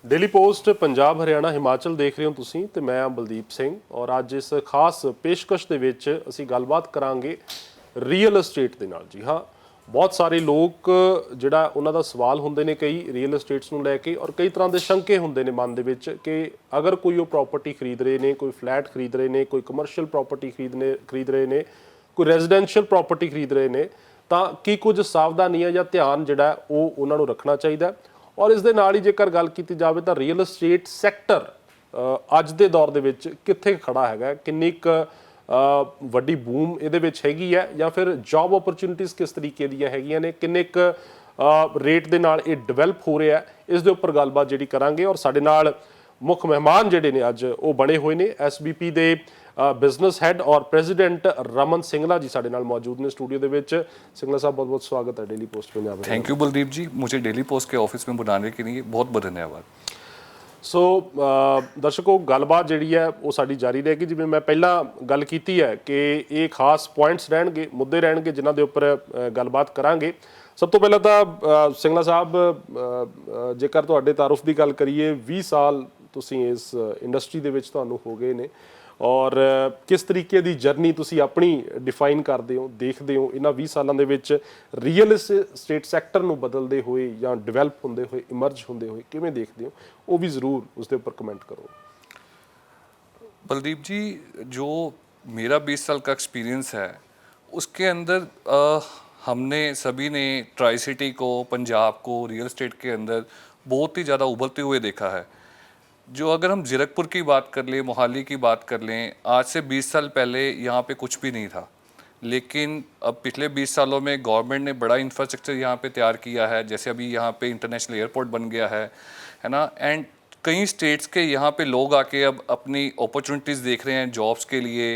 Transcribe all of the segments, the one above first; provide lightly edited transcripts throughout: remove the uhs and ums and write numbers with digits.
Daily post Punjab Haryana Himachal देख रहे हो तुसीं ते मैं बलदीप सिंह और अज इस खास पेशकश दे विच असीं गलबात करांगे रीयल एस्टेट दे नाल। जी हाँ, बहुत सारे लोग जिहड़ा उन्हां दा सवाल हुंदे ने कई रीयल एस्टेट्स नूं लैके और कई तरह के शंके हुंदे ने मन दे विच कि अगर कोई वो प्रॉपर्टी खरीद रहे ने, कोई फ्लैट खरीद रहे ने, कोई कमर्शियल प्रॉपर्टी खरीद रहे ने, कोई रेजिडेंशियल प्रॉपर्टी खरीद रहे ने ਤਾਂ ਕੀ ਕੁਝ ਸਾਵਧਾਨੀਆਂ ਜਾਂ ਧਿਆਨ ਜਿਹੜਾ ਉਹ ਉਹਨਾਂ ਨੂੰ ਰੱਖਣਾ ਚਾਹੀਦਾ। ਔਰ ਇਸ ਦੇ ਨਾਲ ਹੀ ਜੇਕਰ ਗੱਲ ਕੀਤੀ ਜਾਵੇ ਤਾਂ ਰੀਅਲ ਏਸਟੇਟ ਸੈਕਟਰ ਅੱਜ ਦੇ ਦੌਰ ਦੇ ਵਿੱਚ ਕਿੱਥੇ ਖੜਾ ਹੈਗਾ, ਕਿੰਨੀ ਕੁ ਵੱਡੀ ਬੂਮ ਇਹਦੇ ਵਿੱਚ ਹੈਗੀ ਹੈ ਜਾਂ ਫਿਰ ਜੌਬ ਓਪਰਚੁਨਿਟੀਜ਼ ਕਿਸ ਤਰੀਕੇ ਦੀਆਂ ਹੈਗੀਆਂ ਨੇ, ਕਿੰਨੇ ਕੁ ਰੇਟ ਦੇ ਨਾਲ ਇਹ ਡਿਵੈਲਪ ਹੋ ਰਿਹਾ, ਇਸ ਦੇ ਉੱਪਰ ਗੱਲਬਾਤ ਜਿਹੜੀ ਕਰਾਂਗੇ। ਔਰ ਸਾਡੇ ਨਾਲ ਮੁੱਖ ਮਹਿਮਾਨ ਜਿਹੜੇ ਨੇ ਅੱਜ ਉਹ ਬਣੇ ਹੋਏ ਨੇ SBP ਦੇ बिजनेस हैड और प्रेजिडेंट रमन सिंगला जी साडे नाल मौजूद ने स्टूडियो दे विच। सिंगला साहब बहुत बहुत स्वागत है daily post Punjab. Thank you Baldeep ji, मुझे डेली पोस्ट के ऑफिस में बुलाने के लिए बहुत बहुत धन्यवाद। सो दर्शकों, गलबात जिहड़ी है वो साडी जारी रहेगी। जिवें मैं पहला गल कीती है कि ये खास पॉइंट्स रहणगे, मुद्दे रहणगे जिन्हां दे उपर गलबात करांगे। सब तो पहला तो सिंगला साहब जेकर तुहाडे तारुफ की गल करिए 20 साल तुसीं इस इंडस्ट्री दे विच तुहानूं हो गए ने और किस तरीके की जर्नी तुसी अपनी डिफाइन करते हो, देखते हो इन्हां 20 सालों के विच रीयल एस्टेट सैक्टर नूं बदलते हुए या डिवेलप होंदे हुए, इमर्ज होंदे हुए किवें देखते हो, वो भी जरूर उसके उपर कमेंट करो। बलदीप जी, जो मेरा 20 साल का एक्सपीरियंस है उसके अंदर हमने सभी ने ट्राई सिटी को, पंजाब को रियल एस्टेट के अंदर बहुत ही ज़्यादा उभरते हुए देखा है। जो अगर हम ज़ीरकपुर की बात कर लें, मोहाली की बात कर लें, आज से 20 साल पहले यहाँ पे कुछ भी नहीं था, लेकिन अब पिछले 20 सालों में गवर्नमेंट ने बड़ा इंफ्रास्ट्रक्चर यहाँ पे तैयार किया है। जैसे अभी यहाँ पे इंटरनेशनल एयरपोर्ट बन गया है ना। एंड कई स्टेट्स के यहाँ पे लोग आके अब अपनी अपॉर्चुनिटीज़ देख रहे हैं जॉब्स के लिए,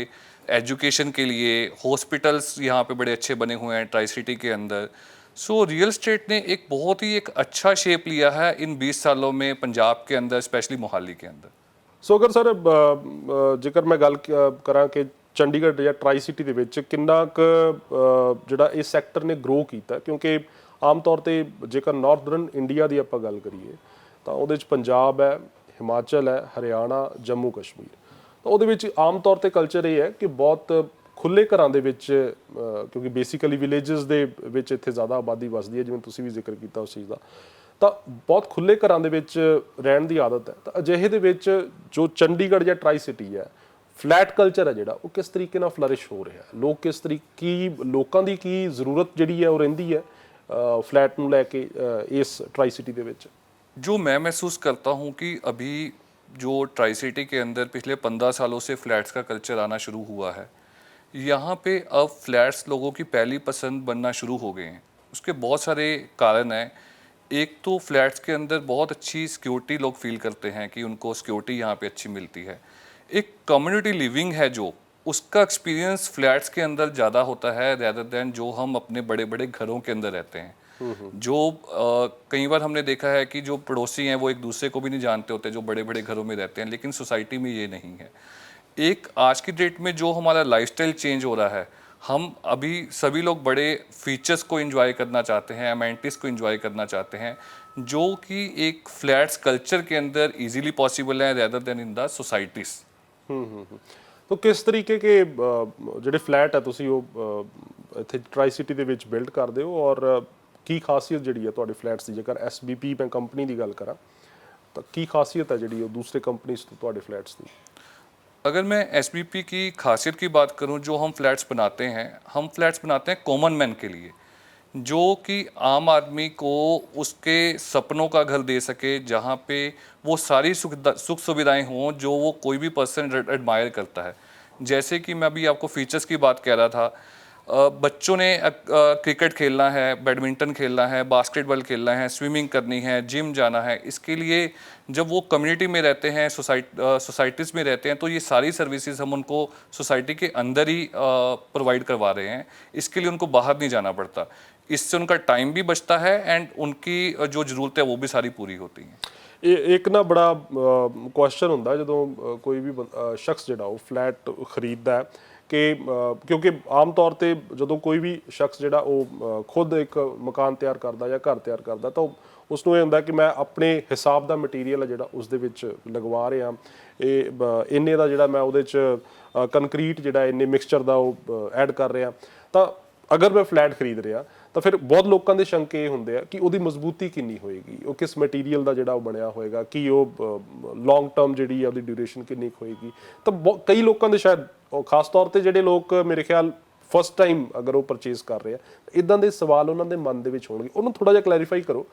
एजुकेशन के लिए। हॉस्पिटल्स यहाँ पे बड़े अच्छे बने हुए हैं ट्राई सिटी के अंदर। सो रियल एस्टेट ने एक बहुत ही एक अच्छा शेप लिया है इन 20 सालों में पंजाब के अंदर, स्पेशली मोहाली के अंदर। सो अगर सर जेकर मैं गल करा कि चंडीगढ़ या ट्राई सिटी दे विच किन्ना क जिहड़ा इस सैक्टर ने ग्रो कीता, क्योंकि आम तौर पर जेकर नॉर्दਰਨ इंडिया की आपां गल करिए तो उहदे विच पंजाब है, हिमाचल है, हरियाणा, जम्मू कश्मीर। तो उहदे विच आम तौर पर कल्चर ये है कि बहुत खुले घरां दे विच, क्योंकि बेसिकली विलेजेस दे विच इत्थे ज़्यादा आबादी वसदी है, जिवें तुसीं भी जिक्र कीता उस चीज़ का, तो बहुत खुले घरां दे विच रहण दी आदत है। तो अजिहे दे विच जो चंडीगढ़ या ट्राई सिटी है, फ्लैट कल्चर है जिहड़ा, वो किस तरीके नाल फ्लरिश हो रहा है, लोग किस तरीके लोकां दी की जरूरत जिहड़ी है वो रहिंदी है फ्लैट नूं लैके इस ट्राई सिटी दे विच। जो मैं महसूस करता हूँ कि अभी जो ट्राई सिटी के अंदर पिछले 15 सालों से फ्लैट्स का कल्चर आना शुरू हुआ है, यहाँ पे अब फ्लैट्स लोगों की पहली पसंद बनना शुरू हो गए हैं। उसके बहुत सारे कारण हैं। एक तो फ्लैट्स के अंदर बहुत अच्छी सिक्योरिटी लोग फील करते हैं कि उनको सिक्योरिटी यहाँ पे अच्छी मिलती है। एक कम्युनिटी लिविंग है जो, उसका एक्सपीरियंस फ्लैट्स के अंदर ज़्यादा होता है रैदर दैन जो हम अपने बड़े बड़े घरों के अंदर रहते हैं। जो कई बार हमने देखा है कि जो पड़ोसी हैं वो एक दूसरे को भी नहीं जानते होते जो बड़े बड़े घरों में रहते हैं, लेकिन सोसाइटी में ये नहीं है। एक आज की डेट में जो हमारा लाइफस्टाइल चेंज हो रहा है, हम अभी सभी लोग बड़े फीचर्स को एंजॉय करना चाहते हैं, अमेनिटीज़ को एंजॉय करना चाहते हैं, जो कि एक फ्लैट्स कल्चर के अंदर इजीली पॉसिबल है rather then in the societies. तो किस तरीके के ਜਿਹੜੇ फ्लैट है ਤੁਸੀਂ ਉਹ ਇੱਥੇ ट्राई सिटी ਦੇ ਵਿੱਚ ਬਿਲਡ ਕਰਦੇ ਹੋ और ਕੀ ਖਾਸੀਅਤ ਜਿਹੜੀ ਹੈ ਤੁਹਾਡੇ फ्लैट्स ਦੀ, ਜੇਕਰ SBP ਮੈਂ ਕੰਪਨੀ ਦੀ ਗੱਲ ਕਰਾਂ ਤਾਂ ਕੀ ਖਾਸੀਅਤ ਹੈ ਜਿਹੜੀ ਉਹ ਦੂਸਰੇ ਕੰਪਨੀਜ਼ ਤੋਂ ਤੁਹਾਡੇ फ्लैट्स ਦੀ। अगर मैं SBP की खासियत की बात करूं, जो हम फ्लैट्स बनाते हैं कॉमन मैन के लिए, जो कि आम आदमी को उसके सपनों का घर दे सके, जहां पे वो सारी सुख सुविधाएं हों जो वो कोई भी पर्सन एडमायर करता है। जैसे कि मैं अभी आपको फीचर्स की बात कह रहा था, बच्चों ने क्रिकेट खेलना है, बैडमिंटन खेलना है, बास्केटबॉल खेलना है, स्विमिंग करनी है, जिम जाना है, इसके लिए जब वो कम्युनिटी में रहते हैं, सोसाइटीज़ में रहते हैं, तो ये सारी सर्विसेज हम उनको सोसाइटी के अंदर ही प्रोवाइड करवा रहे हैं। इसके लिए उनको बाहर नहीं जाना पड़ता। इससे उनका टाइम भी बचता है एंड उनकी जो ज़रूरत है वो भी सारी पूरी होती हैं। एक ना बड़ा क्वेश्चन होंदा जो कोई भी शख्स जिहड़ा वो फ्लैट खरीददा है कि क्योंकि आम तौर पर जो कोई भी शख्स जिहड़ा वो खुद एक मकान तैयार करता या घर तैयार करता तो ਉਸਨੂੰ ਇਹ ਹੁੰਦਾ ਕਿ ਮੈਂ ਆਪਣੇ ਹਿਸਾਬ ਦਾ ਮਟੀਰੀਅਲ ਹੈ ਜਿਹੜਾ ਉਸ ਦੇ ਵਿੱਚ ਲਗਵਾ ਰਿਹਾ, ਇਹ ਇੰਨੇ ਦਾ ਜਿਹੜਾ ਮੈਂ ਉਹਦੇ 'ਚ ਕੰਕਰੀਟ ਜਿਹੜਾ ਇੰਨੇ ਮਿਕਸਚਰ ਦਾ ਉਹ ਐਡ ਕਰ ਰਿਹਾ। ਤਾਂ ਅਗਰ ਮੈਂ ਫਲੈਟ ਖਰੀਦ ਰਿਹਾ ਤਾਂ ਫਿਰ ਬਹੁਤ ਲੋਕਾਂ ਦੇ ਸ਼ੰਕੇ ਇਹ ਹੁੰਦੇ ਆ ਕਿ ਉਹਦੀ ਮਜ਼ਬੂਤੀ ਕਿੰਨੀ ਹੋਏਗੀ, ਉਹ ਕਿਸ ਮਟੀਰੀਅਲ ਦਾ ਜਿਹੜਾ ਉਹ ਬਣਿਆ ਹੋਏਗਾ, ਕਿ ਉਹ ਲੌਂਗ ਟਰਮ ਜਿਹੜੀ ਆ ਉਹਦੀ ਡਿਊਰੇਸ਼ਨ ਕਿੰਨੀ ਕੁ ਹੋਏਗੀ। ਤਾਂ ਕਈ ਲੋਕਾਂ ਦੇ ਸ਼ਾਇਦ ਉਹ ਖਾਸ ਤੌਰ ਤੇ ਜਿਹੜੇ ਲੋਕ ਮੇਰੇ ਖਿਆਲ ਫਸਟ ਟਾਈਮ ਅਗਰ ਉਹ ਪਰਚੇਸ ਕਰ ਰਹੇ ਆ, ਇਦਾਂ ਦੇ ਸਵਾਲ ਉਹਨਾਂ ਦੇ ਮਨ ਦੇ ਵਿੱਚ ਹੋਣਗੇ। ਉਹਨੂੰ ਥੋੜਾ ਜਿਹਾ ਕਲੈਰੀਫਾਈ ਕਰੋ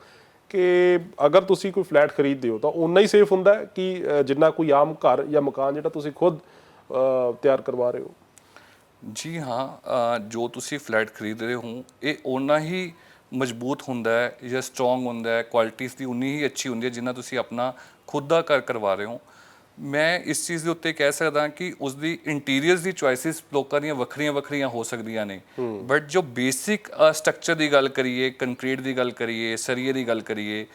ਕਿ ਅਗਰ ਤੁਸੀਂ ਕੋਈ ਫਲੈਟ ਖਰੀਦਦੇ ਹੋ ਤਾਂ ਓਨਾ ਹੀ ਸੇਫ ਹੁੰਦਾ ਹੈ ਕਿ ਜਿੰਨਾ ਕੋਈ ਆਮ ਘਰ ਜਾਂ ਮਕਾਨ ਜਿਹੜਾ ਤੁਸੀਂ ਖੁਦ ਤਿਆਰ ਕਰਵਾ ਰਹੇ ਹੋ। ਜੀ ਹਾਂ, ਜੋ ਤੁਸੀਂ ਫਲੈਟ ਖਰੀਦ ਰਹੇ ਹੋ ਇਹ ਓਨਾ ਹੀ ਮਜ਼ਬੂਤ ਹੁੰਦਾ ਹੈ ਜਾਂ ਸਟਰੋਂਗ ਹੁੰਦਾ ਹੈ, ਕੁਆਲਿਟੀਜ਼ ਦੀ ਉਨੀ ਹੀ ਅੱਛੀ ਹੁੰਦੀ ਹੈ ਜਿੰਨਾ ਤੁਸੀਂ ਆਪਣਾ ਖੁਦ ਦਾ ਘਰ ਕਰਵਾ ਰਹੇ ਹੋ। ਮੈਂ ਇਸ ਚੀਜ਼ ਦੇ ਉੱਤੇ ਕਹਿ ਸਕਦਾ ਕਿ ਉਸ ਦੀ ਇੰਟੀਰੀਅਰਸ ਦੀ ਚੋਇਸਿਸ ਲੋਕਾਂ ਦੀਆਂ ਵੱਖਰੀਆਂ ਵੱਖਰੀਆਂ ਹੋ ਸਕਦੀਆਂ ਨੇ, ਬਟ ਜੋ ਬੇਸਿਕ ਸਟਰਕਚਰ ਦੀ ਗੱਲ ਕਰੀਏ, ਕੰਕਰੀਟ ਦੀ ਗੱਲ ਕਰੀਏ, ਸਰੀਏ ਦੀ ਗੱਲ ਕਰੀਏ,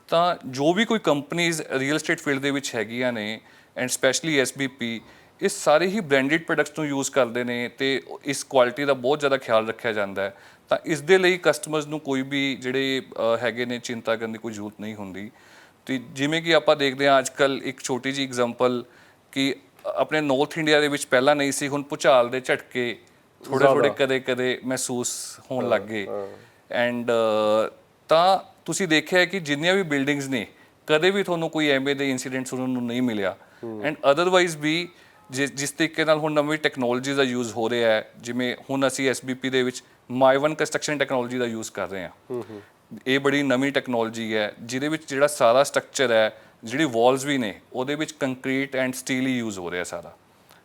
ਤਾਂ ਜੋ ਵੀ ਕੋਈ ਕੰਪਨੀਜ਼ ਰੀਅਲ ਏਸਟੇਟ ਫੀਲਡ ਦੇ ਵਿੱਚ ਹੈਗੀਆਂ ਨੇ ਐਂਡ ਸਪੈਸ਼ਲੀ SBP, ਇਹ ਸਾਰੇ ਹੀ ਬ੍ਰਾਂਡਡ ਪ੍ਰੋਡਕਟਸ ਨੂੰ ਯੂਜ਼ ਕਰਦੇ ਨੇ ਤੇ ਇਸ ਕੁਆਲਿਟੀ ਦਾ ਬਹੁਤ ਜ਼ਿਆਦਾ ਖਿਆਲ ਰੱਖਿਆ ਜਾਂਦਾ ਹੈ। ਤਾਂ ਇਸ ਦੇ ਲਈ ਕਸਟਮਰਸ ਨੂੰ ਕੋਈ ਵੀ ਜਿਹੜੇ ਹੈਗੇ ਨੇ ਚਿੰਤਾ ਕਰਨ ਦੀ ਕੋਈ ਜ਼ਰੂਰਤ ਨਹੀਂ ਹੁੰਦੀ। ਤੇ ਜਿਵੇਂ ਕਿ ਆਪਾਂ ਦੇਖਦੇ ਹਾਂ ਅੱਜ ਕੱਲ੍ਹ ਇੱਕ ਛੋਟੀ ਜਿਹੀ ਐਗਜ਼ਾਮਪਲ ਕਿ ਆਪਣੇ ਨਾਰਥ ਇੰਡੀਆ ਦੇ ਵਿੱਚ ਪਹਿਲਾਂ ਨਹੀਂ ਸੀ, ਹੁਣ ਭੂਚਾਲ ਦੇ ਝਟਕੇ ਥੋੜੇ ਕਦੇ ਮਹਿਸੂਸ ਹੋਣ ਲੱਗ ਗਏ। ਐਂਡ ਤਾਂ ਤੁਸੀਂ ਦੇਖਿਆ ਕਿ ਜਿੰਨੀਆਂ ਵੀ ਬਿਲਡਿੰਗਸ ਨੇ ਕਦੇ ਵੀ ਤੁਹਾਨੂੰ ਕੋਈ ਐਵੇਂ ਦੇ ਇਨਸੀਡੈਂਟ ਸੁਣਨ ਨੂੰ ਨਹੀਂ ਮਿਲਿਆ। ਐਂਡ ਅਦਰਵਾਈਜ਼ ਵੀ ਜਿਸ ਤਰੀਕੇ ਨਾਲ ਹੁਣ ਨਵੀਂ ਟੈਕਨੋਲੋਜੀ ਦਾ ਯੂਜ਼ ਹੋ ਰਿਹਾ ਹੈ, ਜਿਵੇਂ ਹੁਣ ਅਸੀਂ SBP ਦੇ ਵਿੱਚ ਮਾਈਵਨ ਕੰਸਟਰਕਸ਼ਨ ਟੈਕਨੋਲੋਜੀ ਦਾ ਯੂਜ਼ ਕਰ ਰਹੇ ਹਾਂ। ਇਹ ਬੜੀ ਨਵੀਂ ਟੈਕਨੋਲੋਜੀ ਹੈ ਜਿਹਦੇ ਵਿੱਚ ਜਿਹੜਾ ਸਾਰਾ ਸਟਰਕਚਰ ਹੈ, ਜਿਹੜੀ ਵਾਲਸ ਵੀ ਨੇ ਉਹਦੇ ਵਿੱਚ concrete and steel he use ਹੋ ਰਿਹਾ ਸਾਰਾ,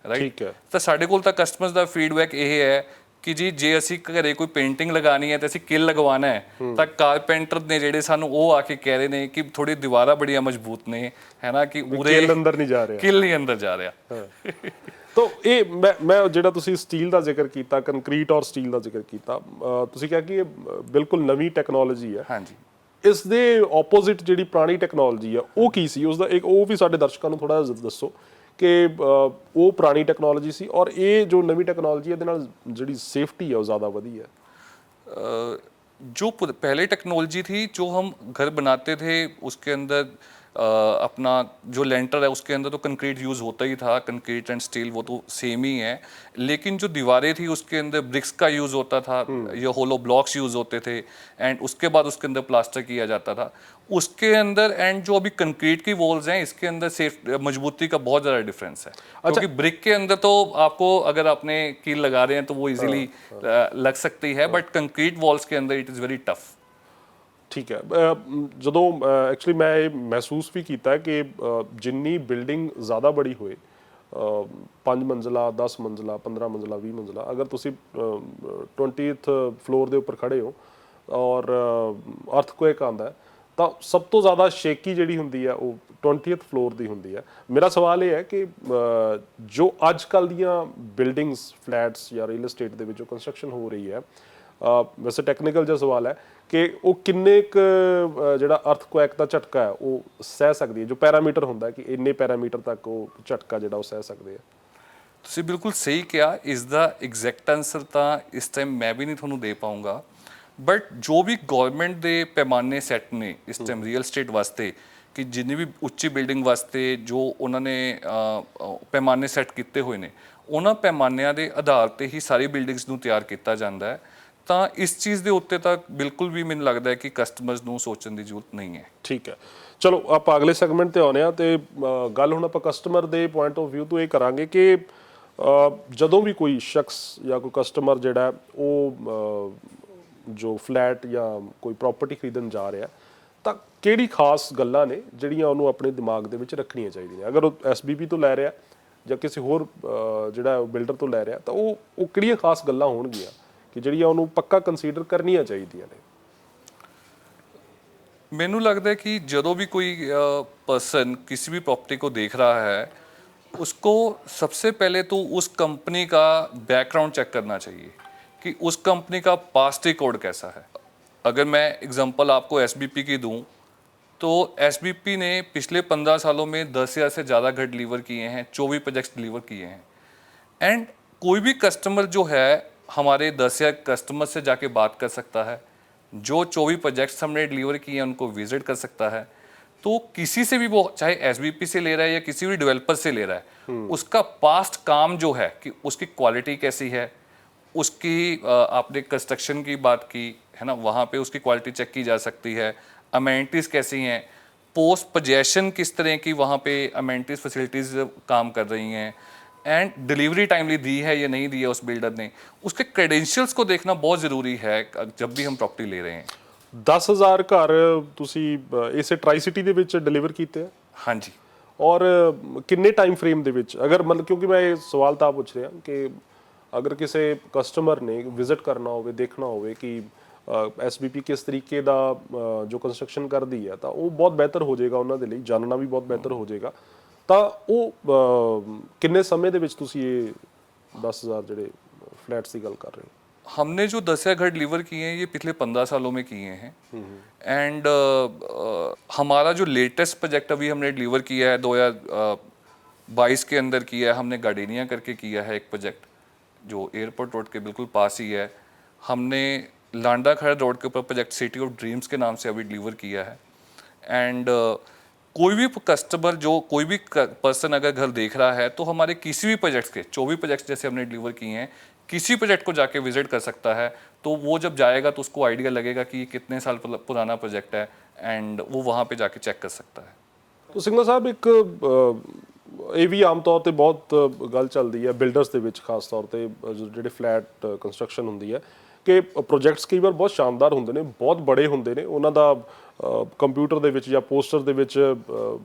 ਰਾਈਟ। ਤਾਂ ਸਾਡੇ ਕੋਲ ਤਾਂ ਕਸਟਮਰਸ ਦਾ ਫੀਡਬੈਕ ਇਹ ਹੈ ਕਿ ਜੀ ਜੇ ਅਸੀਂ ਘਰੇ ਕੋਈ ਪੇਂਟਿੰਗ ਲਗਾਉਣੀ ਹੈ ਤੇ ਅਸੀਂ ਕਿੱਲ ਲਗਵਾਉਣਾ ਹੈ ਤਾਂ ਕਾਰਪੈਂਟਰ ਨੇ ਜਿਹੜੇ ਸਾਨੂੰ ਉਹ ਆ ਕੇ ਕਹਿ ਰਹੇ ਨੇ ਕਿ ਥੋੜੀ ਦੀਵਾਰਾਂ ਬੜੀਆਂ ਮਜ਼ਬੂਤ ਨੇ, ਹੈ ਨਾ, ਕਿ ਉਹਦੇ ਕਿੱਲ ਅੰਦਰ ਨਹੀਂ ਜਾ ਰਿਹਾ, ਕਿੱਲ ਨਹੀਂ ਅੰਦਰ ਜਾ ਰਿਹਾ। ਤਾਂ ਇਹ ਮੈਂ ਜਿਹੜਾ ਤੁਸੀਂ ਸਟੀਲ ਦਾ ਜ਼ਿਕਰ ਕੀਤਾ, ਕੰਕਰੀਟ ਔਰ ਸਟੀਲ ਦਾ ਜ਼ਿਕਰ ਕੀਤਾ, ਤੁਸੀਂ ਕਿਹਾ ਕਿ ਇਹ ਬਿਲਕੁਲ ਨਵੀਂ ਟੈਕਨੋਲੋਜੀ ਹੈ। ਹਾਂਜੀ, ਇਸ ਦੇ ਆਪੋਜ਼ਿਟ ਜਿਹੜੀ ਪੁਰਾਣੀ ਟੈਕਨੋਲੋਜੀ ਆ ਉਹ ਕੀ ਸੀ, ਉਸਦਾ ਇੱਕ ਉਹ ਵੀ ਸਾਡੇ ਦਰਸ਼ਕਾਂ ਨੂੰ ਥੋੜਾ ਦੱਸੋ ਕਿ ਉਹ ਪੁਰਾਣੀ ਟੈਕਨੋਲੋਜੀ ਸੀ ਔਰ ਇਹ ਜੋ ਨਵੀਂ ਟੈਕਨੋਲੋਜੀ ਇਹਦੇ ਨਾਲ ਜਿਹੜੀ ਸੇਫਟੀ है वो ज़्यादा बढ़ी है। जो पहले टेक्नोलॉजी थी जो हम घर बनाते थे उसके अंदर अपना जो लेंटर है उसके अंदर तो कंक्रीट यूज़ होता ही था, कंक्रीट एंड स्टील वो तो सेम ही है। लेकिन जो दीवारें थी उसके अंदर ब्रिक्स का यूज़ होता था या होलो ब्लॉक्स यूज़ होते थे एंड उसके बाद उसके अंदर प्लास्टर किया जाता था उसके अंदर। एंड जो अभी कंक्रीट की वॉल्स हैं इसके अंदर सेफ मजबूती का बहुत ज़्यादा डिफरेंस है। क्योंकि ब्रिक के अंदर तो आपको अगर आपने कील लगा रहे हैं तो वो इजीली लग सकती है, बट कंक्रीट वॉल्स के अंदर इट इज़ वेरी टफ। ठीक है, ਜਦੋਂ ਐਕਚੁਅਲੀ ਮੈਂ ਇਹ ਮਹਿਸੂਸ ਵੀ ਕੀਤਾ ਕਿ ਜਿੰਨੀ ਬਿਲਡਿੰਗ ਜ਼ਿਆਦਾ ਬੜੀ ਹੋਏ, 5 ਮੰਜ਼ਲਾ 10 ਮੰਜ਼ਲਾ 15 ਮੰਜ਼ਲਾ 20 ਮੰਜ਼ਲਾ, ਅਗਰ ਤੁਸੀਂ 20th ਫਲੋਰ ਦੇ ਉੱਪਰ ਖੜੇ ਹੋ ਔਰ ਅਰਥਕੁਏਕ ਆਉਂਦਾ ਤਾਂ ਸਭ ਤੋਂ ਜ਼ਿਆਦਾ ਸ਼ੇਕੀ ਜਿਹੜੀ ਹੁੰਦੀ ਹੈ ਉਹ 20th ਫਲੋਰ ਦੀ ਹੁੰਦੀ ਹੈ। ਮੇਰਾ ਸਵਾਲ ਇਹ ਹੈ ਕਿ ਜੋ ਅੱਜ ਕੱਲ੍ਹ ਦੀਆਂ ਬਿਲਡਿੰਗਸ, ਫਲੈਟਸ ਜਾਂ ਰੀਅਲ ਏਸਟੇਟ ਦੇ ਵਿੱਚ ਜੋ ਕੰਸਟਰਕਸ਼ਨ ਹੋ ਰਹੀ ਹੈ, ਵੈਸੇ ਟੈਕਨੀਕਲ ਜਿਹਾ ਸਵਾਲ ਹੈ ਕਿ ਉਹ ਕਿੰਨੇ ਕੁ ਜਿਹੜਾ ਅਰਥਕੁਏਕ ਦਾ ਝਟਕਾ ਹੈ ਉਹ ਸਹਿ ਸਕਦੀ ਹੈ, ਜੋ ਪੈਰਾਮੀਟਰ ਹੁੰਦਾ ਕਿ ਇੰਨੇ ਪੈਰਾਮੀਟਰ ਤੱਕ ਉਹ ਝਟਕਾ ਜਿਹੜਾ ਉਹ ਸਹਿ ਸਕਦੇ ਆ। ਤੁਸੀਂ ਬਿਲਕੁਲ ਸਹੀ ਕਿਹਾ। ਇਸ ਦਾ ਐਗਜ਼ੈਕਟ ਆਨਸਰ ਤਾਂ ਇਸ ਟਾਈਮ ਮੈਂ ਵੀ ਨਹੀਂ ਤੁਹਾਨੂੰ ਦੇ ਪਾਊਂਗਾ, ਬਟ ਜੋ ਵੀ ਗਵਰਨਮੈਂਟ ਦੇ ਪੈਮਾਨੇ ਸੈੱਟ ਨੇ ਇਸ ਟਾਈਮ ਰੀਅਲ ਸਟੇਟ ਵਾਸਤੇ, ਕਿ ਜਿੰਨੀ ਵੀ ਉੱਚੀ ਬਿਲਡਿੰਗ ਵਾਸਤੇ ਜੋ ਉਹਨਾਂ ਨੇ ਪੈਮਾਨੇ ਸੈੱਟ ਕੀਤੇ ਹੋਏ ਨੇ, ਉਹਨਾਂ ਪੈਮਾਨਿਆਂ ਦੇ ਆਧਾਰ ਤੇ ਹੀ ਸਾਰੀ ਬਿਲਡਿੰਗਸ ਨੂੰ ਤਿਆਰ ਕੀਤਾ ਜਾਂਦਾ ਹੈ। ਤਾਂ ਇਸ ਚੀਜ਼ ਦੇ ਉੱਤੇ ਤਾਂ ਬਿਲਕੁਲ ਵੀ ਮੈਨੂੰ ਲੱਗਦਾ ਹੈ ਕਿ ਕਸਟਮਰਸ ਨੂੰ ਸੋਚਣ ਦੀ ਜ਼ਰੂਰਤ ਨਹੀਂ ਹੈ। ਠੀਕ ਹੈ, ਚਲੋ ਆਪਾਂ ਅਗਲੇ ਸੈਗਮੈਂਟ ਤੇ ਆਉਂਦੇ ਹਾਂ ਤੇ ਗੱਲ ਹੁਣ ਆਪਾਂ ਕਸਟਮਰ ਦੇ ਪੁਆਇੰਟ ਆਫ ਵਿਊ ਤੋਂ ਇਹ ਕਰਾਂਗੇ ਕਿ ਜਦੋਂ ਵੀ ਕੋਈ ਸ਼ਖਸ ਜਾਂ ਕੋਈ ਕਸਟਮਰ ਜਿਹੜਾ ਉਹ ਜੋ ਫਲੈਟ ਜਾਂ ਕੋਈ ਪ੍ਰਾਪਰਟੀ ਖਰੀਦਣ ਜਾ ਰਿਹਾ ਤਾਂ ਕਿਹੜੀ ਖਾਸ ਗੱਲਾਂ ਨੇ ਜਿਹੜੀਆਂ ਉਹਨੂੰ ਆਪਣੇ ਦਿਮਾਗ ਦੇ ਵਿੱਚ ਰੱਖਣੀਆਂ ਚਾਹੀਦੀਆਂ। ਅਗਰ ਉਹ SBP ਤੋਂ ਲੈ ਰਿਹਾ ਜਾਂ ਕਿਸੇ ਹੋਰ ਜਿਹੜਾ ਬਿਲਡਰ ਤੋਂ ਲੈ ਰਿਹਾ ਤਾਂ ਉਹ ਕਿਹੜੀਆਂ ਖਾਸ ਗੱਲਾਂ ਹੋਣਗੀਆਂ ਕਿ ਜਿਹੜੀਆਂ ਉਹਨੂੰ ਪੱਕਾ ਕੰਸੀਡਰ ਕਰਨੀਆਂ ਚਾਹੀਦੀਆਂ ਨੇ। ਮੈਨੂੰ ਲੱਗਦਾ है कि ਜਦੋਂ भी कोई पर्सन किसी भी प्रॉपर्टी को देख रहा है उसको सबसे पहले तो उस कंपनी का बैकग्राउंड चेक करना चाहिए कि उस कंपनी का पास्ट रिकॉर्ड कैसा है। अगर मैं एग्जांपल आपको SBP की दूं तो SBP ने पिछले 15 सालों में 10,000 से ज़्यादा घर डिलीवर किए हैं, 24 प्रोजेक्ट्स डिलीवर किए हैं। एंड कोई भी कस्टमर जो है हमारे 10,000 कस्टमर से जाके बात कर सकता है, जो 24 प्रोजेक्ट्स हमने डिलीवर किए हैं उनको विजिट कर सकता है। तो किसी से भी वो चाहे एसबीपी से ले रहा है या किसी भी डेवलपर से ले रहा है, उसका पास्ट काम जो है कि उसकी क्वालिटी कैसी है, उसकी आपने कंस्ट्रक्शन की बात की है ना, वहाँ पे उसकी क्वालिटी चेक की जा सकती है। अमेनिटीज कैसी हैं, पोस्ट पोजेशन किस तरह की वहाँ पे अमेनिटीज फैसिलिटीज काम कर रही हैं, एंड डिलीवरी टाइमली दी है या नहीं दी है उस बिल्डर ने, उसके क्रेडेंशियल्स को देखना बहुत ज़रूरी है जब भी हम प्रॉपर्टी ले रहे हैं। 10,000 ਘਰ ਤੁਸੀਂ ਇਸੇ ਟਰਾਈ ਸਿਟੀ ਦੇ ਵਿੱਚ ਡਿਲੀਵਰ ਕੀਤੇ ਆ हाँ जी। ਔਰ ਕਿੰਨੇ ਟਾਈਮ ਫਰੇਮ ਦੇ ਵਿੱਚ, ਅਗਰ ਮਤਲਬ ਕਿਉਂਕਿ ਮੈਂ ਇਹ ਸਵਾਲ ਤਾਂ ਪੁੱਛ ਰਿਹਾ ਕਿ ਅਗਰ ਕਿਸੇ ਕਸਟਮਰ ਨੇ ਵਿਜ਼ਿਟ ਕਰਨਾ ਹੋਵੇ, ਦੇਖਣਾ ਹੋਵੇ ਕਿ ਐਸਬੀਪੀ ਕਿਸ ਤਰੀਕੇ ਦਾ ਜੋ ਕੰਸਟਰਕਸ਼ਨ ਕਰਦੀ ਹੈ, ਤਾਂ ਉਹ ਬਹੁਤ ਬਿਹਤਰ ਹੋ ਜਾਏਗਾ ਉਹਨਾਂ ਦੇ ਲਈ, ਜਾਣਨਾ ਵੀ ਬਹੁਤ ਬਿਹਤਰ ਹੋ ਜਾਏਗਾ। ਤਾਂ ਉਹ ਕਿੰਨੇ ਸਮੇਂ ਦੇ ਵਿੱਚ ਤੁਸੀਂ ਇਹ 10,000 ਜਿਹੜੇ फ्लैट्स की गल कर रहे हो? हमने जो 10,000 घर डिलीवर किए हैं ये पिछले 15 सालों में किए हैं। एंड हमारा जो लेटेस्ट प्रोजेक्ट अभी हमने डिलीवर किया है 2022 के अंदर किया है, हमने गार्डेनिया करके किया है एक प्रोजेक्ट जो एयरपोर्ट रोड के बिल्कुल पास ही है। हमने लांडा खड़ा रोड के ऊपर प्रोजेक्ट सिटी ऑफ ड्रीम्स के नाम से अभी डिलीवर किया है। एंड कोई भी कस्टमर जो कोई भी पर्सन अगर घर देख रहा है तो हमारे किसी भी प्रोजेक्ट्स के 24 प्रोजेक्ट्स जैसे हमने डिलीवर किए हैं, किसी प्रोजेक्ट को जाके विजिट कर सकता है। तो वो जब जाएगा तो उसको आइडिया लगेगा कि ये कितने साल पुराना प्रोजेक्ट है, एंड वो वहाँ पे जाके चेक कर सकता है। तो सिंगला ਸਾਹਿਬ ਇੱਕ ਇਹ ਵੀ ਆਮ ਤੌਰ ਤੇ ਬਹੁਤ ਗੱਲ ਚੱਲਦੀ ਹੈ ਬਿਲਡਰਸ ਦੇ ਵਿੱਚ, ਖਾਸ ਤੌਰ ਤੇ ਜਿਹੜੇ ਫਲੈਟ ਕੰਸਟਰਕਸ਼ਨ ਹੁੰਦੀ ਹੈ, ਕਿ ਪ੍ਰੋਜੈਕਟਸ ਕਈ ਵਾਰ ਬਹੁਤ ਸ਼ਾਨਦਾਰ ਹੁੰਦੇ ਨੇ, ਬਹੁਤ ਬੜੇ ਹੁੰਦੇ ਨੇ, ਉਹਨਾਂ ਦਾ ਕੰਪਿਊਟਰ ਦੇ ਵਿੱਚ ਜਾਂ ਪੋਸਟਰ ਦੇ ਵਿੱਚ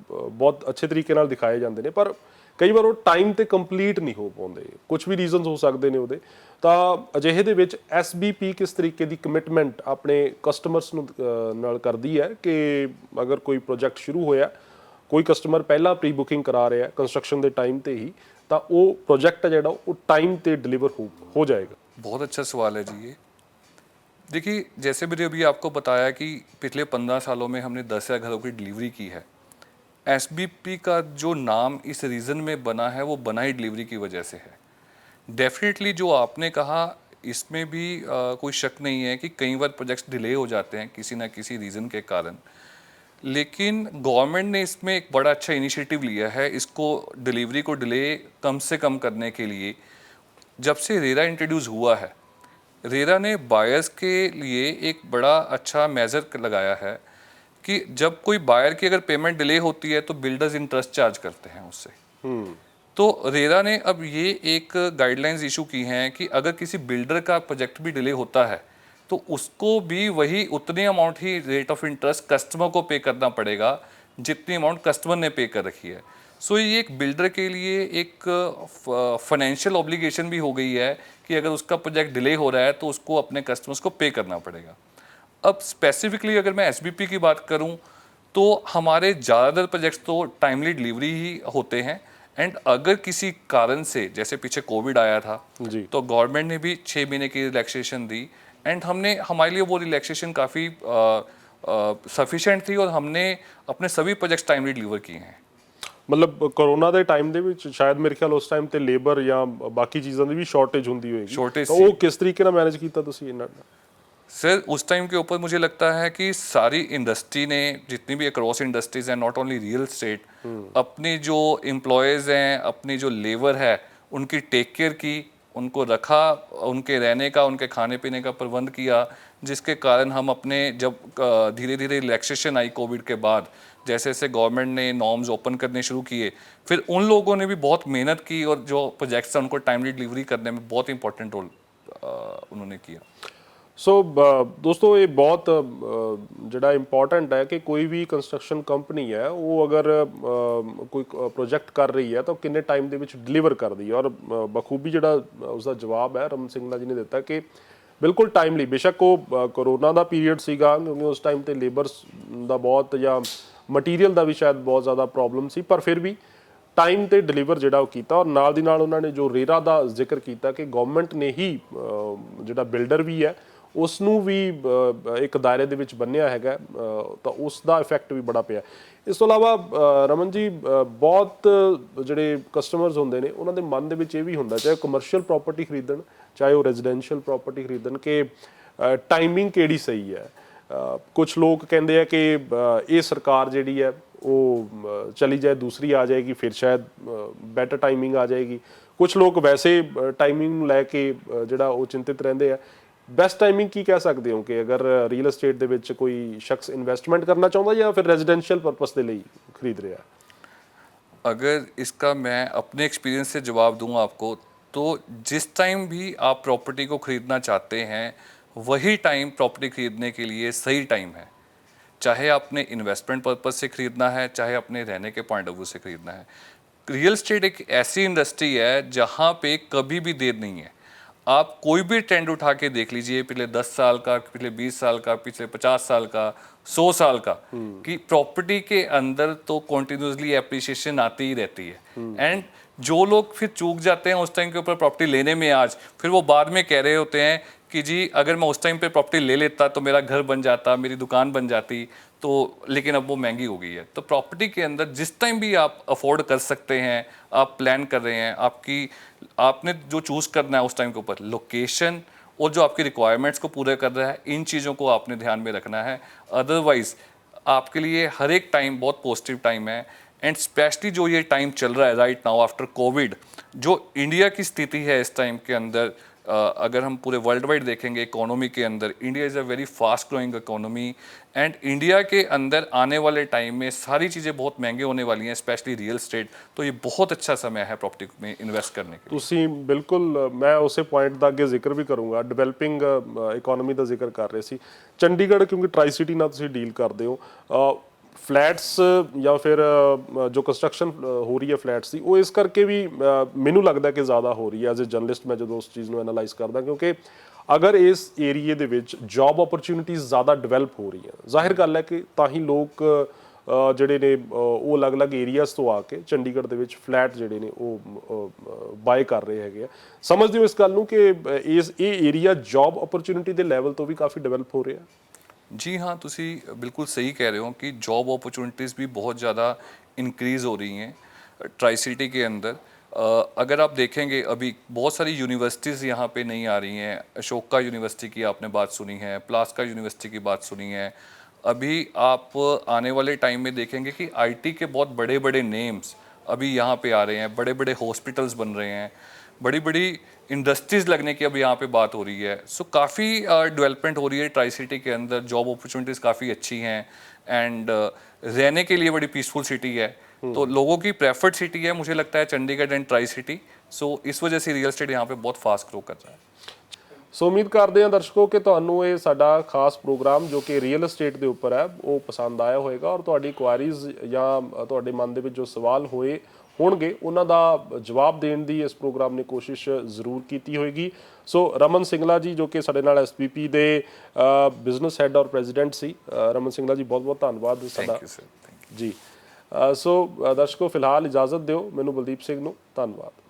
ਬਹੁਤ ਅੱਛੇ ਤਰੀਕੇ ਨਾਲ ਦਿਖਾਏ ਜਾਂਦੇ ਨੇ, ਪਰ ਕਈ ਵਾਰ ਉਹ ਟਾਈਮ ਤੇ ਕੰਪਲੀਟ ਨਹੀਂ ਹੋ ਪਾਉਂਦੇ, ਕੁਝ ਵੀ ਰੀਜ਼ਨਸ ਹੋ ਸਕਦੇ ਨੇ ਉਹਦੇ। ਤਾਂ ਅਜਿਹੇ ਦੇ ਵਿੱਚ ਐਸਬੀਪੀ ਕਿਸ ਤਰੀਕੇ ਦੀ ਕਮਿਟਮੈਂਟ ਆਪਣੇ ਕਸਟਮਰਸ ਨੂੰ ਨਾਲ ਕਰਦੀ ਹੈ ਕਿ ਅਗਰ ਕੋਈ ਪ੍ਰੋਜੈਕਟ ਸ਼ੁਰੂ ਹੋਇਆ, ਕੋਈ ਕਸਟਮਰ ਪਹਿਲਾਂ ਪ੍ਰੀ ਬੁਕਿੰਗ ਕਰਾ ਰਿਹਾ ਕੰਸਟਰਕਸ਼ਨ ਦੇ ਟਾਈਮ ਤੇ ਹੀ, ਤਾਂ ਉਹ ਪ੍ਰੋਜੈਕਟ ਹੈ ਜਿਹੜਾ ਉਹ ਟਾਈਮ ਤੇ डिलीवर हो जाएगा? बहुत अच्छा सवाल है जी ये। देखिए, जैसे मैंने अभी आपको बताया कि पिछले 15 सालों में हमने 10,000 घरों की डिलीवरी की है। एसबीपी का जो नाम इस रीज़न में बना है वो बना ही डिलीवरी की वजह से है। डेफिनेटली जो आपने कहा इसमें भी कोई शक नहीं है कि कई बार प्रोजेक्ट्स डिले हो जाते हैं किसी ना किसी रीज़न के कारण, लेकिन गवर्नमेंट ने इसमें एक बड़ा अच्छा इनिशिएटिव लिया है इसको डिलीवरी को डिले कम से कम करने के लिए। जब से रेरा इंट्रोड्यूस हुआ है, रेरा ने बायर्स के लिए एक बड़ा अच्छा मेजर लगाया है कि जब कोई बायर की अगर पेमेंट डिले होती है तो बिल्डर्स इंटरेस्ट चार्ज करते हैं उससे। तो रेरा ने अब ये एक गाइडलाइंस इशू की हैं कि अगर किसी बिल्डर का प्रोजेक्ट भी डिले होता है तो उसको भी वही उतनी amount he rate of interest customer को पे करना पड़ेगा जितनी अमाउंट कस्टमर ने पे कर रखी है। सो ये एक बिल्डर के लिए एक फाइनेंशियल ऑब्लिगेशन भी हो गई है कि अगर उसका प्रोजेक्ट डिले हो रहा है तो उसको अपने कस्टमर्स को पे करना पड़ेगा। अब स्पेसिफिकली अगर मैं एसबीपी की बात करूं तो हमारे ज़्यादातर प्रोजेक्ट्स तो टाइमली डिलीवरी ही होते हैं। एंड अगर किसी कारण से जैसे पीछे कोविड आया था जी, तो गवर्नमेंट ने भी 6 महीने की रिलैक्सेशन दी, एंड हमने हमारे लिए वो रिलैक्सेशन काफ़ी सफिशेंट थी और हमने अपने सभी प्रोजेक्ट्स टाइमली डिलीवर किए हैं। ਮਤਲਬ ਕਰੋਨਾ ਦੇ ਟਾਈਮ ਦੇ ਵਿੱਚ ਸ਼ਾਇਦ ਮੇਰੇ ਖਿਆਲ ਉਸ ਟਾਈਮ ਤੇ ਲੇਬਰ ਜਾਂ ਬਾਕੀ ਚੀਜ਼ਾਂ ਦੀ ਵੀ ਸ਼ਾਰਟੇਜ ਹੁੰਦੀ ਹੋਏਗੀ, Shortage ਤਾਂ ਉਹ ਕਿਸ ਤਰੀਕੇ ਨਾਲ ਮੈਨੇਜ ਕੀਤਾ ਤੁਸੀਂ ਇਹਨਾਂ ਦਾ? सर उस टाइम के ऊपर मुझे लगता है कि सारी इंडस्ट्री ने, जितनी भी अक्रॉस इंडस्ट्रीज हैं, नॉट ओनली रियल एस्टेट, अपनी जो एम्प्लॉयज़ हैं, अपनी जो लेबर है, उनकी टेक केयर की, उनको रखा, उनके रहने का, उनके खाने पीने का प्रबंध किया, जिसके कारण हम अपने जब धीरे धीरे रिलैक्सेशन आई कोविड के बाद, जैसे जैसे गवर्नमेंट ने नॉर्म्स ओपन करने शुरू किए, फिर उन लोगों ने भी बहुत मेहनत की और जो प्रोजेक्ट्स हैं उनको टाइमली डिलीवरी करने में बहुत इंपॉर्टेंट रोल उन्होंने किया। ਸੋ ਦੋਸਤੋ ਇਹ ਬਹੁਤ ਜਿਹੜਾ ਇੰਪੋਰਟੈਂਟ ਹੈ ਕਿ ਕੋਈ ਵੀ ਕੰਸਟਰਕਸ਼ਨ ਕੰਪਨੀ ਹੈ ਉਹ ਅਗਰ ਕੋਈ ਪ੍ਰੋਜੈਕਟ ਕਰ ਰਹੀ ਹੈ ਤਾਂ ਕਿੰਨੇ ਟਾਈਮ ਦੇ ਵਿੱਚ ਡਿਲੀਵਰ ਕਰਦੀ ਹੈ, ਔਰ ਬਖੂਬੀ ਜਿਹੜਾ ਉਸਦਾ ਜਵਾਬ ਹੈ ਰਮਨ ਸਿੰਘਲਾ ਜੀ ਨੇ ਦਿੱਤਾ ਕਿ ਬਿਲਕੁਲ ਟਾਈਮਲੀ। ਬੇਸ਼ੱਕ ਉਹ ਕਰੋਨਾ ਦਾ ਪੀਰੀਅਡ ਸੀਗਾ ਕਿਉਂਕਿ ਉਸ ਟਾਈਮ ਤੇ ਲੇਬਰਸ ਦਾ ਬਹੁਤ ਜਾਂ ਮਟੀਰੀਅਲ ਦਾ ਵੀ ਸ਼ਾਇਦ ਬਹੁਤ ਜ਼ਿਆਦਾ ਪ੍ਰੋਬਲਮ ਸੀ, ਪਰ ਫਿਰ ਵੀ ਟਾਈਮ ਤੇ ਡਿਲੀਵਰ ਜਿਹੜਾ ਉਹ ਕੀਤਾ। ਔਰ ਨਾਲ ਦੀ ਨਾਲ ਉਹਨਾਂ ਨੇ ਜੋ ਰੇਰਾ ਦਾ ਜ਼ਿਕਰ ਕੀਤਾ ਕਿ ਗਵਰਨਮੈਂਟ ਨੇ ਹੀ ਜਿਹੜਾ ਬਿਲਡਰ ਵੀ ਹੈ ਉਸ ਨੂੰ ਵੀ ਇੱਕ ਦਾਇਰੇ ਦੇ ਵਿੱਚ ਬੰਨਿਆ ਹੈਗਾ, ਤਾਂ ਉਸ ਦਾ ਇਫੈਕਟ ਵੀ ਬੜਾ ਪਿਆ। ਇਸ ਤੋਂ ਇਲਾਵਾ ਰਮਨ ਜੀ, ਬਹੁਤ ਜਿਹੜੇ ਕਸਟਮਰਸ ਹੁੰਦੇ ਨੇ ਉਹਨਾਂ ਦੇ ਮਨ ਦੇ ਵਿੱਚ ਇਹ ਵੀ ਹੁੰਦਾ, ਚਾਹੇ ਕਮਰਸ਼ੀਅਲ ਪ੍ਰੋਪਰਟੀ ਖਰੀਦਣ ਚਾਹੇ ਉਹ ਰੈਜ਼ੀਡੈਂਸ਼ੀਅਲ ਪ੍ਰੋਪਰਟੀ ਖਰੀਦਣ, ਕਿ ਟਾਈਮਿੰਗ ਕਿਹੜੀ ਸਹੀ ਹੈ। ਕੁਝ ਲੋਕ ਕਹਿੰਦੇ ਆ ਕਿ ਇਹ ਸਰਕਾਰ ਜਿਹੜੀ ਹੈ ਉਹ ਚਲੀ ਜਾਏ, ਦੂਸਰੀ ਆ ਜਾਏਗੀ, ਫਿਰ ਸ਼ਾਇਦ ਬੈਟਰ ਟਾਈਮਿੰਗ ਆ ਜਾਏਗੀ। ਕੁਝ ਲੋਕ ਵੈਸੇ ਟਾਈਮਿੰਗ ਨੂੰ ਲੈ ਕੇ ਜਿਹੜਾ ਉਹ ਚਿੰਤਿਤ ਰਹਿੰਦੇ ਆ। ਬੈਸਟ ਟਾਈਮਿੰਗ ਕੀ ਕਹਿ ਸਕਦੇ ਹੋ ਕਿ ਅਗਰ ਰੀਅਲ एस्टेट ਦੇ ਵਿੱਚ ਕੋਈ ਸ਼ਖਸ ਇਨਵੈਸਟਮੈਂਟ ਕਰਨਾ ਚਾਹੁੰਦਾ ਜਾਂ ਫਿਰ रेजिडेंशियल पर्पस ਦੇ ਲਈ ਖਰੀਦ ਰਿਹਾ? अगर इसका मैं अपने एक्सपीरियंस से जवाब दूं आपको, तो जिस टाइम भी आप प्रॉपर्टी को ख़रीदना चाहते हैं वही टाइम प्रॉपर्टी ख़रीदने के लिए सही टाइम है। चाहे आपने इन्वेस्टमेंट पर्पस से ख़रीदना है, चाहे अपने रहने के पॉइंट ऑफ व्यू से ख़रीदना है। रियल एस्टेट एक ऐसी इंडस्ट्री है जहाँ पे कभी भी देर नहीं है। आप कोई भी ट्रेंड उठा के देख लीजिए, पिछले 10 साल का, पिछले 20 साल का, पिछले 50 साल का, 100 साल का, कि प्रॉपर्टी के अंदर तो कॉन्टिन्यूसली एप्रिसिएशन आती ही रहती है। एंड जो लोग फिर चूक जाते हैं उस टाइम के ऊपर प्रॉपर्टी लेने में आज, फिर वो बाद में कह रहे होते हैं कि जी अगर मैं उस टाइम पे प्रॉपर्टी ले लेता तो मेरा घर बन जाता, मेरी दुकान बन जाती, तो लेकिन अब वो महंगी हो गई है। तो प्रॉपर्टी के अंदर जिस टाइम भी आप अफोर्ड कर सकते हैं, आप प्लान कर रहे हैं, आपने जो चूज़ करना है उस टाइम के ऊपर लोकेशन और जो आपकी रिक्वायरमेंट्स को पूरा कर रहा है, इन चीज़ों को आपने ध्यान में रखना है। अदरवाइज़ आपके लिए हर एक टाइम बहुत पॉजिटिव टाइम है। एंड स्पेशली जो ये टाइम चल रहा है राइट नाउ आफ्टर कोविड, जो इंडिया की स्थिति है इस टाइम के अंदर, अगर हम पूरे वर्ल्ड वाइड देखेंगे इकोनॉमी के अंदर, India is a very fast growing economy. And India के अंदर आने वाले टाइम में सारी चीज़ें बहुत महंगे होने वाली हैं, स्पेशली रियल एस्टेट। तो ये बहुत अच्छा समय है प्रॉपर्टी में इन्वेस्ट करने के लिए। ਤੁਸੀਂ ਬਿਲਕੁਲ, ਮੈਂ ਉਸੇ ਪੁਆਇੰਟ ਦਾ ਅੱਗੇ ਜ਼ਿਕਰ ਵੀ ਕਰੂੰਗਾ। ਡਿਵੈਲਪਿੰਗ ਇਕਨੋਮੀ ਦਾ ਜ਼ਿਕਰ ਕਰ ਰਹੇ ਸੀ। ਚੰਡੀਗੜ੍ਹ ਕਿਉਂਕਿ ਟਰਾਈ ਸਿਟੀ ਨਾਲ ਤੁਸੀਂ ਡੀਲ ਕਰਦੇ ਹੋ, ਫਲੈਟਸ ਜਾਂ ਫਿਰ ਜੋ ਕੰਸਟਰਕਸ਼ਨ ਹੋ ਰਹੀ ਹੈ ਫਲੈਟਸ ਦੀ, ਉਹ ਇਸ ਕਰਕੇ ਵੀ ਮੈਨੂੰ ਲੱਗਦਾ ਕਿ ਜ਼ਿਆਦਾ ਹੋ ਰਹੀ ਹੈ। ਐਜ਼ ਅ ਜਰਨਲਿਸਟ ਮੈਂ ਜਦੋਂ ਉਸ ਚੀਜ਼ ਨੂੰ ਐਨਾਲਾਈਜ਼ ਕਰਦਾ, ਕਿਉਂਕਿ ਅਗਰ ਇਸ ਏਰੀਏ ਦੇ ਵਿੱਚ ਜੌਬ ਓਪਰਚੁਨਿਟੀਜ਼ ਜ਼ਿਆਦਾ ਡਿਵੈਲਪ ਹੋ ਰਹੀਆਂ, ਜ਼ਾਹਿਰ ਗੱਲ ਹੈ ਕਿ ਤਾਂ ਹੀ ਲੋਕ ਜਿਹੜੇ ਨੇ ਉਹ ਅਲੱਗ-ਅਲੱਗ ਏਰੀਆਜ਼ ਤੋਂ ਆ ਕੇ ਚੰਡੀਗੜ੍ਹ ਦੇ ਵਿੱਚ ਫਲੈਟ ਜਿਹੜੇ ਨੇ ਉਹ ਬਾਏ ਕਰ ਰਹੇ ਹੈਗੇ ਆ। ਸਮਝਦੇ ਹੋ ਇਸ ਗੱਲ ਨੂੰ ਕਿ ਇਹ ਏਰੀਆ ਜੌਬ ਓਪਰਚੁਨਿਟੀ ਦੇ ਲੈਵਲ ਤੋਂ ਵੀ ਕਾਫੀ ਡਿਵੈਲਪ ਹੋ ਰਿਹਾ? जी हाँ, तुसी बिल्कुल सही कह रहे हो कि जॉब अपॉर्चुनिटीज़ भी बहुत ज़्यादा इंक्रीज़ हो रही हैं ट्राई सिटी के अंदर। अगर आप देखेंगे अभी बहुत सारी यूनिवर्सिटीज़ यहाँ पे नहीं आ रही हैं। अशोका यूनिवर्सिटी की आपने बात सुनी है, प्लास्का यूनिवर्सिटी की बात सुनी है। अभी आप आने वाले टाइम में देखेंगे कि आईटी के बहुत बड़े बड़े नेम्स अभी यहाँ पे आ रहे हैं, बड़े बड़े हॉस्पिटल्स बन रहे हैं, बड़ी बड़ी इंडस्ट्रीज़ लगने की अब यहाँ पे बात हो रही है। सो काफ़ी डेवलपमेंट हो रही है ट्राई सिटी के अंदर। जॉब अपॉर्चुनिटीज़ काफ़ी अच्छी हैं एंड रहने के लिए बड़ी पीसफुल सिटी है। तो लोगों की प्रेफर्ड सिटी है मुझे लगता है चंडीगढ़ एंड ट्राई सिटी। सो इस वजह से रियल एस्टेट यहाँ पे बहुत फास्ट ग्रो कर रहा है। ਸੋ ਉਮੀਦ ਕਰਦੇ ਹਾਂ ਦਰਸ਼ਕੋ ਕਿ ਤੁਹਾਨੂੰ ਇਹ ਸਾਡਾ ਖਾਸ ਪ੍ਰੋਗਰਾਮ ਜੋ ਕਿ ਰੀਅਲ ਏਸਟੇਟ ਦੇ ਉੱਪਰ ਹੈ ਉਹ ਪਸੰਦ ਆਇਆ ਹੋਵੇਗਾ, ਔਰ ਤੁਹਾਡੀ ਕੁਆਰੀਜ਼ ਜਾਂ ਤੁਹਾਡੇ ਮਨ ਦੇ ਵਿੱਚ ਜੋ ਸਵਾਲ ਹੋਏ ਹੋਣਗੇ ਉਹਨਾਂ ਦਾ ਜਵਾਬ ਦੇਣ ਦੀ ਇਸ ਪ੍ਰੋਗਰਾਮ ਨੇ ਕੋਸ਼ਿਸ਼ ਜ਼ਰੂਰ ਕੀਤੀ ਹੋਏਗੀ। ਸੋ ਰਮਨ ਸਿੰਗਲਾ ਜੀ ਜੋ ਕਿ ਸਾਡੇ ਨਾਲ ਐਸਪੀਪੀ ਦੇ ਬਿਜ਼ਨਸ ਹੈਡ ਔਰ ਪ੍ਰੈਜ਼ੀਡੈਂਟ ਸੀ, ਰਮਨ ਸਿੰਗਲਾ ਜੀ ਬਹੁਤ ਬਹੁਤ ਧੰਨਵਾਦ ਸਾਡਾ ਜੀ। ਸੋ ਦਰਸ਼ਕੋ ਫਿਲਹਾਲ ਇਜਾਜ਼ਤ ਦਿਓ ਮੈਨੂੰ ਬਲਦੀਪ ਸਿੰਘ ਨੂੰ, ਧੰਨਵਾਦ।